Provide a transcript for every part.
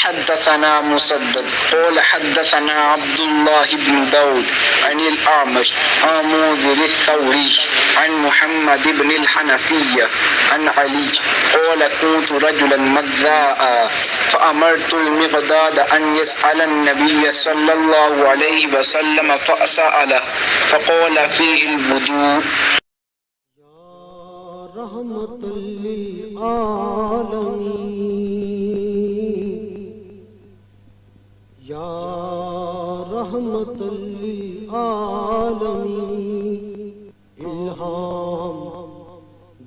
حدثنا مسدد قال حدثنا عبد الله بن داود عن الأعمش عن منذر الثوري عن محمد بن الحنفية عن علي قال كنت رجلا مذاء فأمرت المقداد أن يسأل النبي صلى الله عليه وسلم فسأله فقال فيه الوضوء. رحمت للعالمین یا رحمت للعالمین الہام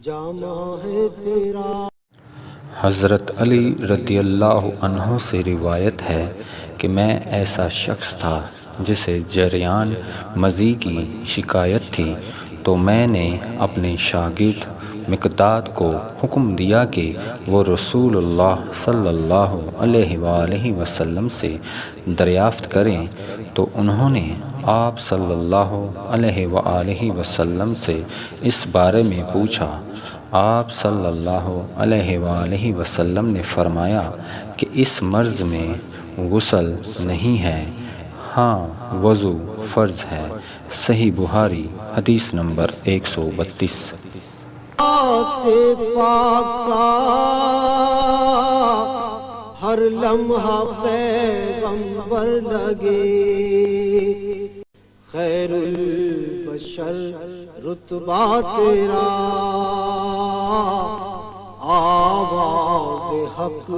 جامع ہے تیرا. حضرت علی رضی اللہ عنہ سے روایت ہے کہ میں ایسا شخص تھا جسے جریان مزی کی شکایت تھی، تو میں نے اپنے شاگرد مقداد کو حکم دیا کہ وہ رسول اللہ صلی اللہ علیہ وآلہ وسلم سے دریافت کریں، تو انہوں نے آپ صلی اللہ علیہ وآلہ وسلم سے اس بارے میں پوچھا. آپ صلی اللہ علیہ وآلہ وسلم نے فرمایا کہ اس مرض میں غسل نہیں ہے، ہاں وضو فرض ہے. صحیح بخاری حدیث نمبر 132. پاک کا ہر لمحہ پیغمبر لگے، خیر البشر رتبہ تیرا، آواز حق